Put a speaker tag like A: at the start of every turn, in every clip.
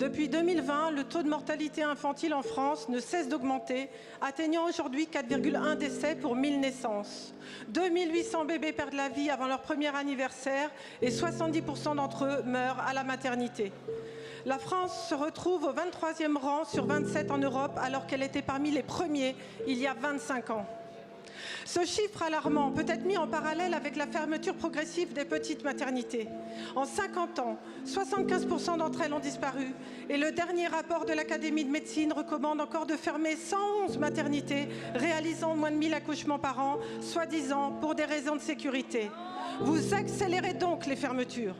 A: Depuis 2020, le taux de mortalité infantile en France ne cesse d'augmenter, atteignant aujourd'hui 4,1 décès pour 1000 naissances. 2800 bébés perdent la vie avant leur premier anniversaire et 70% d'entre eux meurent à la maternité. La France se retrouve au 23e rang sur 27 en Europe alors qu'elle était parmi les premiers il y a 25 ans. Ce chiffre alarmant peut être mis en parallèle avec la fermeture progressive des petites maternités. En 50 ans, 75% d'entre elles ont disparu et le dernier rapport de l'Académie de médecine recommande encore de fermer 111 maternités réalisant moins de 1000 accouchements par an, soi-disant pour des raisons de sécurité. Vous accélérez donc les fermetures.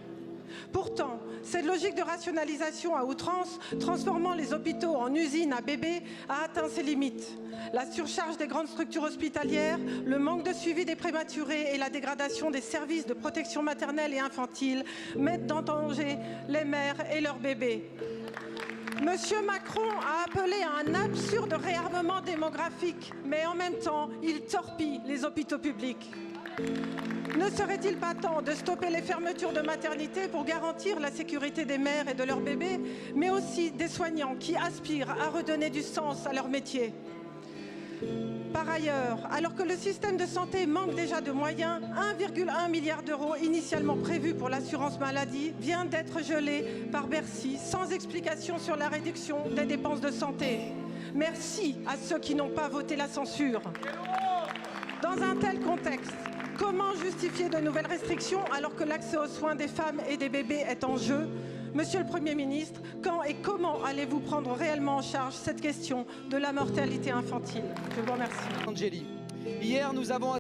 A: Pourtant, cette logique de rationalisation à outrance, transformant les hôpitaux en usines à bébés, a atteint ses limites. La surcharge des grandes structures hospitalières, le manque de suivi des prématurés et la dégradation des services de protection maternelle et infantile mettent en danger les mères et leurs bébés. Monsieur Macron a appelé à un absurde réarmement démographique, mais en même temps, il torpille les hôpitaux publics. Ne serait-il pas temps de stopper les fermetures de maternités pour garantir la sécurité des mères et de leurs bébés, mais aussi des soignants qui aspirent à redonner du sens à leur métier? Par ailleurs, alors que le système de santé manque déjà de moyens, 1,1 milliard d'euros initialement prévus pour l'assurance maladie vient d'être gelé par Bercy sans explication sur la réduction des dépenses de santé. Merci à ceux qui n'ont pas voté la censure. Dans un tel contexte, comment justifier de nouvelles restrictions alors que l'accès aux soins des femmes et des bébés est en jeu? Monsieur le Premier ministre, quand et comment allez-vous prendre réellement en charge cette question de la mortalité infantile? Je vous remercie.
B: Angeli. Hier, nous avons